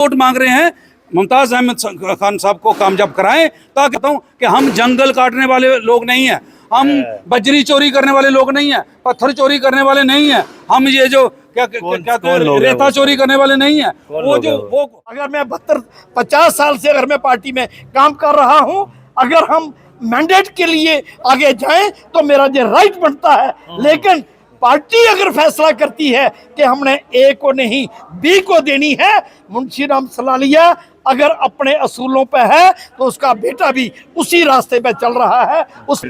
Vote मांग रहे हैं मुमताज अहमद खान साहब को कामयाब कराएं, ताकि कहता हूं कि हम जंगल काटने वाले लोग नहीं हैं, हम बजरी चोरी करने वाले लोग नहीं हैं, पत्थर चोरी करने वाले नहीं हैं, हम ये जो क्या कहते हैं रेता चोरी करने वाले नहीं हैं। वो अगर मैं 50 साल से अगर मैं पार्टी में काम कर रहा हूं, अगर हम मैंडेट के लिए आगे जाएं तो मेरा जो राइट बनता है, लेकिन पार्टी अगर फैसला करती है कि हमने ए को नहीं बी को देनी है, मुंशी राम सलालिया अगर अपने असूलों पे है तो उसका बेटा भी उसी रास्ते पे चल रहा है। उस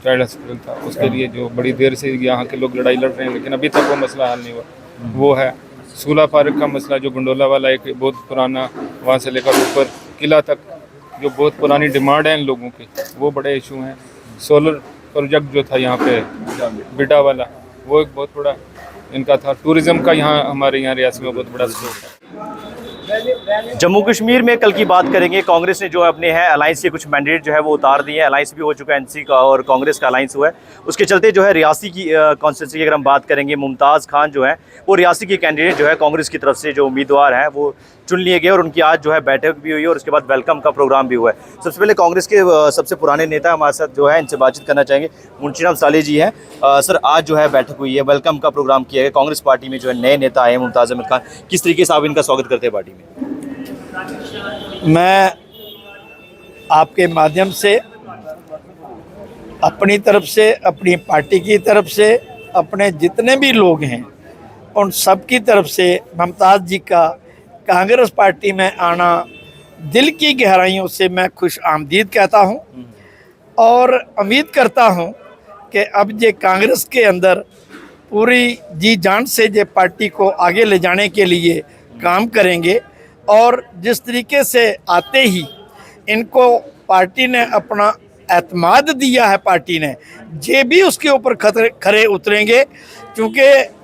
चाइल्ड हॉस्पिटल था, उसके लिए जो बड़ी देर से यहाँ के लोग लड़ाई लड़ रहे हैं, लेकिन अभी तक वो मसला हल नहीं हुआ। वो है सूला पार्क का मसला, जो गंडोला वाला एक बहुत पुराना, वहाँ से लेकर ऊपर किला तक जो बहुत पुरानी डिमांड है इन लोगों की, वो बड़े इशू हैं। सोलर प्रोजेक्ट जो था यहाँ पे बिडा वाला, वो एक बहुत बड़ा इनका था। टूरिज़्म का यहाँ हमारे यहाँ रियासत में बहुत बड़ा स्कोप है। जम्मू कश्मीर में कल की बात करेंगे। कांग्रेस ने जो है अपने हैं अलायंस के कुछ मैंडेट जो है वो उतार दिए हैं। अलायंस भी हो चुका है, एनसी का और कांग्रेस का अलायंस हुआ है। उसके चलते जो है रियासी की कॉन्स्टिट्यूंसी की अगर हम बात करेंगे, मुमताज़ खान जो है वो रियासी के कैंडिडेट जो है कांग्रेस की तरफ से जो उम्मीदवार हैं वो चुन लिए गए और उनकी आज जो है बैठक भी हुई है और उसके बाद वेलकम का प्रोग्राम भी हुआ है। सबसे पहले कांग्रेस के सबसे पुराने नेता हमारे साथ जो है, इनसे बातचीत करना चाहेंगे। मुंशी राम सलालिया जी हैं। सर, आज जो है बैठक हुई है, वेलकम का प्रोग्राम किया गया। कांग्रेस पार्टी में जो है नए नेता आए हैं, मुमताज़ अहमद खान, किस तरीके से आप इनका स्वागत करते हैं पार्टी में? मैं आपके माध्यम से अपनी तरफ से, अपनी पार्टी की तरफ से, अपने जितने भी लोग हैं उन सब की तरफ से मुमताज़ जी का कांग्रेस पार्टी में आना दिल की गहराइयों से मैं खुश आमदीद कहता हूं और उम्मीद करता हूं कि अब ये कांग्रेस के अंदर पूरी जी जान से ये पार्टी को आगे ले जाने के लिए काम करेंगे। और जिस तरीके से आते ही इनको पार्टी ने अपना एतमाद दिया है, पार्टी ने ये भी उसके ऊपर खरे उतरेंगे, क्योंकि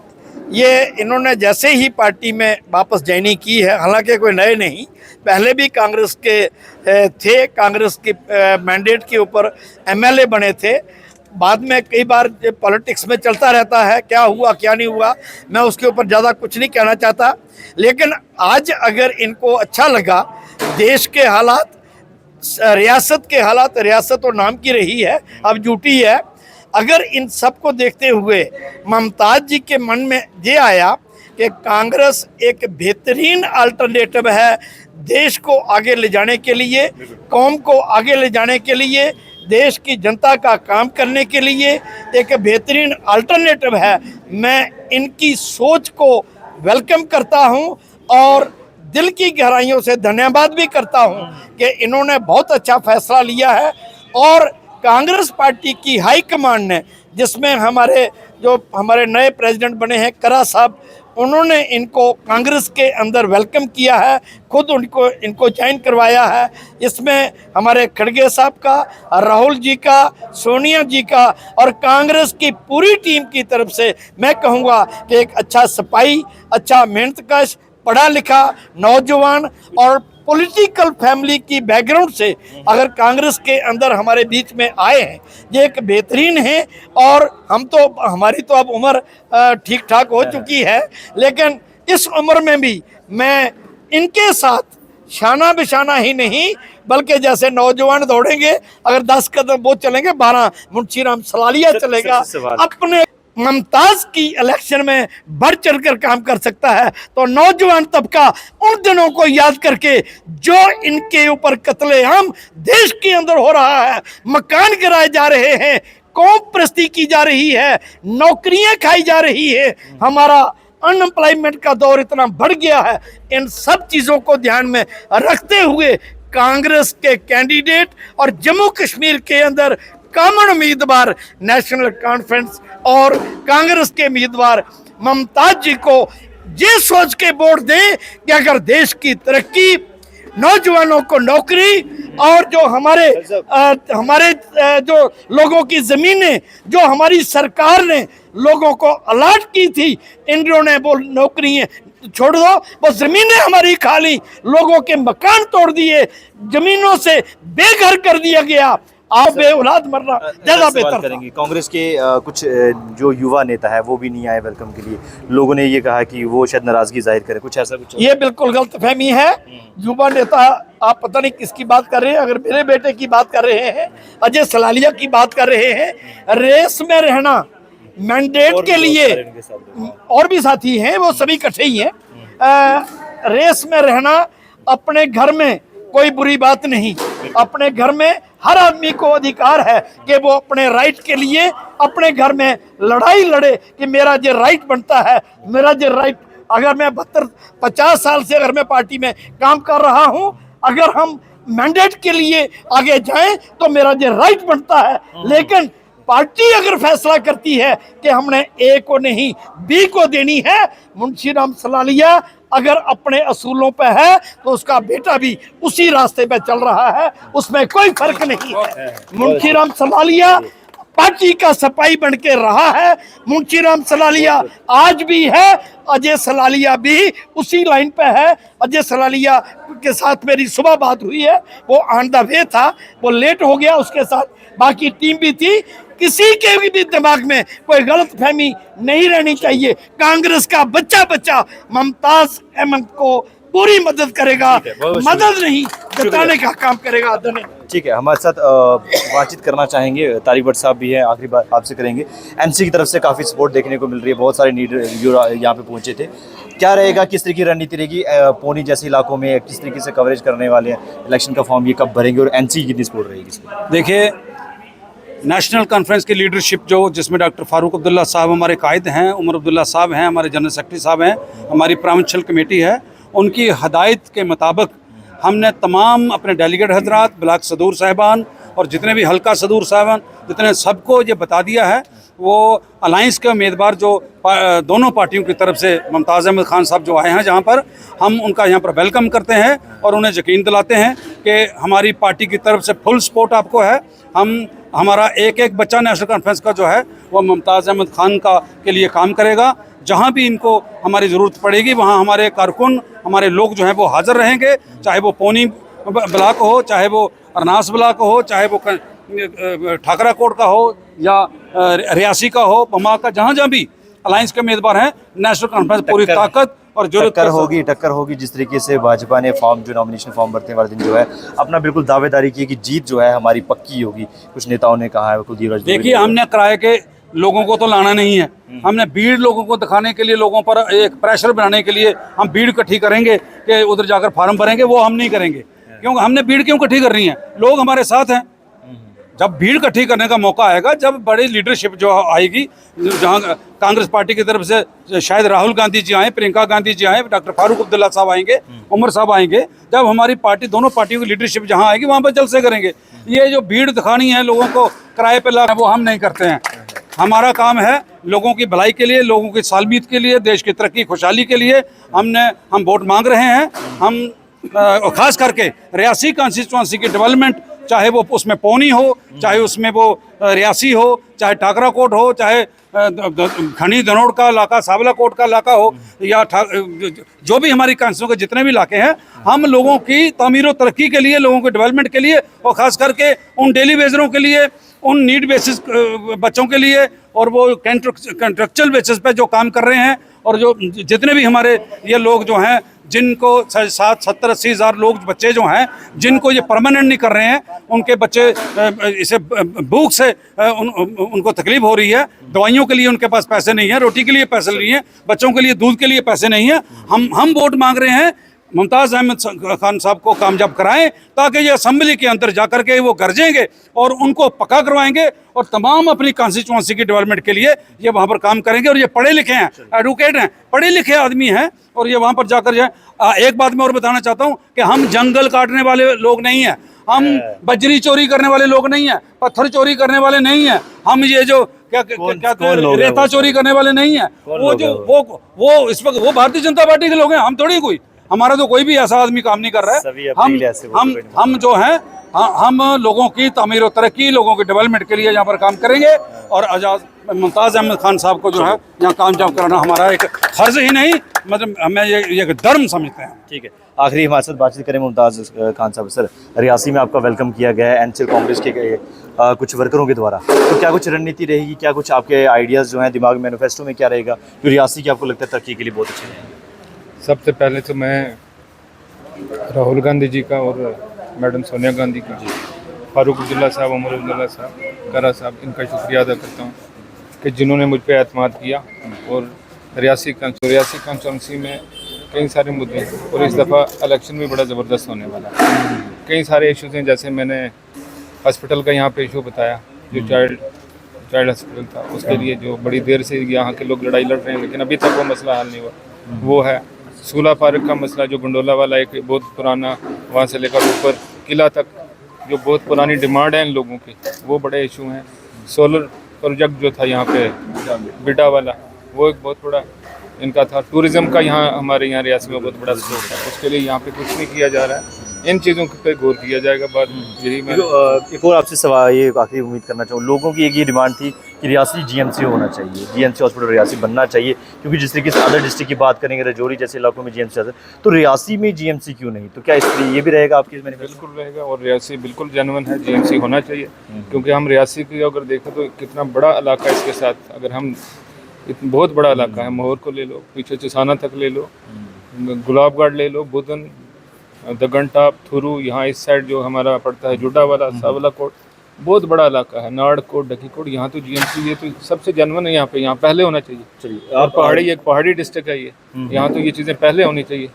ये इन्होंने जैसे ही पार्टी में वापस ज्वाइनिंग की है, हालांकि कोई नए नहीं, पहले भी कांग्रेस के थे, कांग्रेस के मैंडेट के ऊपर एमएलए बने थे। बाद में कई बार पॉलिटिक्स में चलता रहता है, क्या हुआ क्या नहीं हुआ, मैं उसके ऊपर ज़्यादा कुछ नहीं कहना चाहता। लेकिन आज अगर इनको अच्छा लगा, देश के हालात, रियासत के हालात, रियासत तो नाम की रही है अब झूठी है, अगर इन सब को देखते हुए मुमताज़ जी के मन में ये आया कि कांग्रेस एक बेहतरीन अल्टरनेटिव है देश को आगे ले जाने के लिए, कौम को आगे ले जाने के लिए, देश की जनता का काम करने के लिए एक बेहतरीन अल्टरनेटिव है, मैं इनकी सोच को वेलकम करता हूं और दिल की गहराइयों से धन्यवाद भी करता हूं कि इन्होंने बहुत अच्छा फैसला लिया है। और कांग्रेस पार्टी की हाई कमांड ने, जिसमें हमारे नए प्रेसिडेंट बने हैं करा साहब, उन्होंने इनको कांग्रेस के अंदर वेलकम किया है, खुद इनको ज्वाइन करवाया है। इसमें हमारे खड़गे साहब का, राहुल जी का, सोनिया जी का और कांग्रेस की पूरी टीम की तरफ से मैं कहूँगा कि एक अच्छा सिपाही, अच्छा मेहनतकश, पढ़ा लिखा नौजवान और पॉलिटिकल फैमिली की बैकग्राउंड से अगर कांग्रेस के अंदर हमारे बीच में आए हैं, ये एक बेहतरीन है। और हमारी तो अब उम्र ठीक ठाक हो चुकी है, लेकिन इस उम्र में भी मैं इनके साथ शाना बिशाना ही नहीं, बल्कि जैसे नौजवान दौड़ेंगे, अगर 10 कदम वो चलेंगे, 12 मुंशी राम सलालिया चलेगा। अपने मुमताज़ की इलेक्शन में बढ़ चढ़कर काम कर सकता है, तो नौजवान तबका उन दिनों को याद करके जो इनके ऊपर कत्लेआम देश के अंदर हो रहा है, मकान गिराए जा रहे हैं, कौम परस्ती की जा रही है, नौकरियां खाई जा रही है, हमारा अनएम्प्लॉयमेंट का दौर इतना बढ़ गया है, इन सब चीज़ों को ध्यान में रखते हुए कांग्रेस के कैंडिडेट और जम्मू कश्मीर के अंदर कॉमन उम्मीदवार नेशनल कॉन्फ्रेंस और कांग्रेस के उम्मीदवार मुमताज़ जी को ये सोच के वोट दें कि अगर देश की तरक्की, नौजवानों को नौकरी और जो हमारे जो लोगों की ज़मीनें जो हमारी सरकार ने लोगों को अलॉट की थी, इन्होंने वो नौकरियाँ छोड़ दो, वो ज़मीनें हमारी खाली, लोगों के मकान तोड़ दिए, ज़मीनों से बेघर कर दिया गया। आप बे औलाद मरना ज्यादा सवाल बेहतर था। करेंगे कांग्रेस के कुछ जो युवा नेता है वो भी नहीं आए वेलकम के लिए। लोगों ने ये कहा कि वो शायद नाराजगी जाहिर करे, कुछ ऐसा कुछ ये बिल्कुल गलत फहमी है। युवा नेता आप पता नहीं किसकी बात कर रहे हैं। अगर मेरे बेटे की बात कर रहे हैं, अजय सलालिया की बात कर रहे हैं, रेस में रहना मैंडेट के लिए, और भी साथी हैं वो सभी इकट्ठे ही हैं। रेस में रहना अपने घर में कोई बुरी बात नहीं। अपने घर में हर आदमी को अधिकार है कि वो अपने राइट के लिए अपने घर में लड़ाई लड़े कि मेरा जो राइट बनता है, मेरा जो राइट। अगर मैं 50 साल से अगर मैं पार्टी में काम कर रहा हूं, अगर हम मैंडेट के लिए आगे जाएं तो मेरा जो राइट बनता है। लेकिन पार्टी अगर फैसला करती है कि हमने ए को नहीं बी को देनी है, मुंशी राम सलालिया अगर अपने असूलों पे है तो उसका बेटा भी उसी रास्ते पे चल रहा है, उसमें कोई फर्क नहीं है। मुंशी राम सलालिया पार्टी का सिपाही बन के रहा है। मुंशी राम सलालिया आज भी है, अजय सलालिया भी उसी लाइन पे है। अजय सलालिया के साथ मेरी सुबह बात हुई है, वो ऑन द वे था, वो लेट हो गया, उसके साथ बाकी टीम भी थी। किसी के भी दिमाग में कोई गलत फहमी नहीं रहनी चाहिए। कांग्रेस का बच्चा मुमताज अहमद को पूरी मदद करेगा, मदद नहीं जताने का काम करेगा। धन्यवाद। ठीक है, हमारे साथ बातचीत करना चाहेंगे तारिक भट्ट साहब भी हैं, आखिरी बात आपसे करेंगे। एनसी की तरफ से काफ़ी सपोर्ट देखने को मिल रही है, बहुत सारे लीडर यहाँ पे पहुंचे थे। क्या रहेगा, किस तरीके की रणनीति रहेगी पौनी जैसे इलाकों में, किस तरीके से कवरेज करने वाले हैं, इलेक्शन का फॉर्म ये कब भरेंगे और एनसी की कितनी सपोर्ट रहेगी इसमें? देखिए, नेशनल कॉन्फ्रेंस की लीडरशिप जो जिसमें डॉक्टर फारूक अब्दुल्ला साहब हमारे कायद हैं, उमर अब्दुल्ला साहब हैं, हमारे जनरल सेक्रेटरी साहब हैं, हमारी प्रांचल कमेटी है, उनकी हदायत के मुताबिक हमने तमाम अपने डेलीगेट हजरात, ब्लॉक सदूर साहिबान और जितने भी हल्का सदूर साहिबान, जितने सबको ये बता दिया है। वो अलाइंस के उम्मीदवार जो दोनों पार्टियों की तरफ से मुमताज़ अहमद खान साहब जो आए हैं, जहाँ पर हम उनका यहाँ पर वेलकम करते हैं और उन्हें यकीन दिलाते हैं कि हमारी पार्टी की तरफ से फुल सपोर्ट आपको है। हमारा एक बच्चा नेशनल कॉन्फ्रेंस का जो है वो मुमताज़ अहमद खान के लिए काम करेगा। जहाँ भी इनको हमारी ज़रूरत पड़ेगी वहाँ हमारे कारकुन, हमारे लोग जो हैं वो हाज़िर रहेंगे, चाहे वो पौनी ब्लॉक हो, चाहे वो अरनास ब्लॉक हो, चाहे वो ठाकरा कोट का हो या रियासी का हो, पमा का, जहाँ भी अलायंस के उम्मीदवार हैं, नेशनल कॉन्फ्रेंस पूरी ताकत और टक्कर होगी। जिस तरीके से भाजपा ने फॉर्म जो नॉमिनेशन फॉर्म भरने वाले दिन जो है अपना बिल्कुल दावेदारी की कि जीत जो है हमारी पक्की होगी, कुछ नेताओं ने कहा है। कुलदीप, देखिए, हमने किराए के लोगों को तो लाना नहीं है, हमने भीड़ लोगों को दिखाने के लिए, लोगों पर एक प्रेशर बनाने के लिए हम भीड़ इकट्ठी करेंगे कि उधर जाकर फार्म भरेंगे, वो हम नहीं करेंगे। क्योंकि हमने भीड़ क्यों इकट्ठी करनी है, लोग हमारे साथ हैं। जब भीड़ इकट्ठी करने का मौका आएगा, जब बड़ी लीडरशिप जो आएगी, जहाँ कांग्रेस पार्टी की तरफ से शायद राहुल गांधी जी आए, प्रियंका गांधी जी आए, डॉक्टर फारूक अब्दुल्ला साहब आएंगे, उमर साहब आएंगे, जब हमारी पार्टी, दोनों पार्टियों की लीडरशिप जहाँ आएगी वहाँ पर जलसे करेंगे। ये जो भीड़ दिखानी है, लोगों को किराए पर लाना, वो हम नहीं करते हैं। हमारा काम है लोगों की भलाई के लिए, लोगों की सालमीत के लिए, देश की तरक्की खुशहाली के लिए हम वोट मांग रहे हैं। हम खास करके रियासी कॉन्स्टिट्यूंसी की डेवलपमेंट, चाहे वो उसमें पौनी हो, चाहे उसमें वो रियासी हो, चाहे टाकरा कोट हो, चाहे खनी धनोड़ का इलाका, सावला कोट का इलाका हो, या जो भी हमारी कॉन्स्टिट्यूंसी के जितने भी इलाके हैं, हम लोगों की तामीर और तरक्की के लिए, लोगों के डेवलपमेंट के लिए, और ख़ास करके उन डेली वेजरों के लिए, उन नीड बेसिस बच्चों के लिए, और वो कंट्रेक्चुअल बेसिस पे जो काम कर रहे हैं, और जो जितने भी हमारे ये लोग जो हैं, जिनको 60-70-80 हज़ार लोग बच्चे जो हैं, जिनको ये परमानेंट नहीं कर रहे हैं, उनके बच्चे इसे भूख से उनको तकलीफ हो रही है, दवाइयों के लिए उनके पास पैसे नहीं है, रोटी के लिए पैसे नहीं है, बच्चों के लिए दूध के लिए पैसे नहीं है। हम वोट मांग रहे हैं मुमताज़ अहमद खान साहब को कामयाब कराएं, ताकि ये असम्बली के अंदर जा कर के वो गरजेंगे और उनको पक्का करवाएंगे, और तमाम अपनी कॉन्स्टिट्यूंसी की डेवलपमेंट के लिए ये वहाँ पर काम करेंगे। और ये पढ़े लिखे हैं, एडवोकेट हैं, पढ़े लिखे आदमी हैं, और ये वहाँ पर जाकर जाए। एक बात मैं और बताना चाहता हूँ कि हम जंगल काटने वाले लोग नहीं हैं, हम बजरी चोरी करने वाले लोग नहीं हैं, पत्थर चोरी करने वाले नहीं हैं, हम ये जो क्या रेता चोरी करने वाले नहीं हैं। वो इस वक्त वो भारतीय जनता पार्टी के लोग हैं, हम थोड़ी कोई, हमारा तो कोई भी ऐसा आदमी काम नहीं कर रहा है। हम जो हैं, हम लोगों की तामीर और तरक्की, लोगों की डेवलपमेंट के लिए यहाँ पर काम करेंगे, और मुमताज़ अहमद खान साहब को जो है यहाँ कामयाब कराना हमारा एक फर्ज ही नहीं, मतलब हमें ये धर्म समझते हैं। ठीक है, आखिरी हमारे साथ बातचीत करें मुमताज़ खान साहब। सर, रियासी में आपका वेलकम किया गया है, एनसी कांग्रेस के कुछ वर्करों के द्वारा, तो क्या कुछ रणनीति रहेगी, क्या कुछ आपके आइडियाज़ जो हैं दिमाग में, मैनिफेस्टो में क्या रहेगा जो रियासी की आपको लगता है तरक्की के लिए बहुत अच्छे रहेंगे? सबसे पहले तो मैं राहुल गांधी जी का और मैडम सोनिया गांधी का, फारूक अब्दुल्ला साहब, उमर अब्दुल्ला साहब, करा साहब, इनका शुक्रिया अदा करता हूँ कि जिन्होंने मुझ पर एतमाद किया। और रियासी कॉन्स्टिट्यूंसी में कई सारे मुद्दे हैं और इस दफ़ा इलेक्शन भी बड़ा ज़बरदस्त होने वाला है। कई सारे इश्यूज़ हैं, जैसे मैंने हॉस्पिटल का यहाँ पे इशू बताया, जो चाइल्ड हॉस्पिटल था, उसके लिए जो बड़ी देर से यहाँ के लोग लड़ाई लड़ रहे हैं, लेकिन अभी तक वो मसला हल नहीं हुआ। वो है सूला पार्क का मसला, जो गंडोला वाला एक बहुत पुराना, वहाँ से लेकर ऊपर किला तक जो बहुत पुरानी डिमांड है इन लोगों की, वो बड़े इशू हैं। सोलर प्रोजेक्ट जो था यहाँ पे बिडा वाला, वो एक बहुत बड़ा इनका था। टूरिज़्म का यहाँ हमारे यहाँ रियासत में बहुत बड़ा स्कोप है, उसके लिए यहाँ पे कुछ नहीं किया जा रहा है। इन चीज़ों पे गौर किया जाएगा। बात यही मैं एक और आपसे सवाल, ये आखिरी उम्मीद करना चाहूँ, लोगों की एक ये डिमांड थी कि रियासी जीएमसी होना चाहिए, जीएमसी हॉस्पिटल रियासी बनना चाहिए, क्योंकि जिस तरीके से अदर डिस्ट्रिक्ट की बात करेंगे, रजौरी जैसे इलाकों में जीएमसी आता है, तो रियासी में जीएमसी क्यों नहीं? तो क्या इसलिए ये भी रहेगा आपकी इसमें? बिल्कुल रहेगा, और रियासी बिल्कुल जेन्युइन है, जीएमसी होना चाहिए। क्योंकि हम रियासी की अगर देखें तो कितना बड़ा इलाका है, इसके साथ अगर हम बहुत बड़ा इलाका है, मोहर को ले लो, पीछे चिसाना तक ले लो, गुलाबगढ़ ले लो, बुधन, दगनटाप, थुरू, यहाँ इस साइड जो हमारा पड़ता है जुड्डा वाला, सावला कोट, बहुत बड़ा इलाका है, नाड़ कोट, ढकी कोट, यहाँ तो जीएमसी ये तो सबसे जेन्युइन है। यहाँ पे यहाँ पहले होना चाहिए। चलिए, और पहाड़ी, एक पहाड़ी डिस्ट्रिक्ट है ये, यहाँ तो ये चीज़ें पहले होनी चाहिए।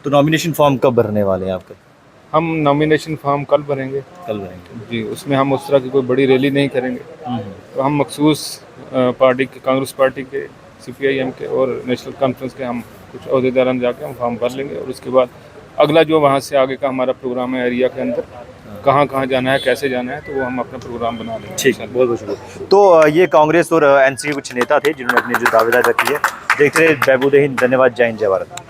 तो नॉमिनेशन फॉर्म कब भरने वाले हैं आपके? हम नॉमिनेशन फॉर्म कल भरेंगे। कल भरेंगे जी, उसमें हम उस तरह की कोई बड़ी रैली नहीं करेंगे। तो हम मखसूस पार्टी के, कांग्रेस पार्टी के, CPIM के और नेशनल कॉन्फ्रेंस के हम कुछ अहदेदारान जाके हम फॉर्म भर लेंगे, और उसके बाद अगला जो वहाँ से आगे का हमारा प्रोग्राम है, एरिया के अंदर कहाँ कहाँ जाना है, कैसे जाना है, तो वो हम अपना प्रोग्राम बना लेंगे। ठीक है, बहुत बहुत शुक्रिया। तो ये कांग्रेस और NC के कुछ नेता थे जिन्होंने अपनी जो दावेदारी रखी है। देखते रहे, बहबूद हिंद, धन्यवाद, जय हिंद, जय भारत।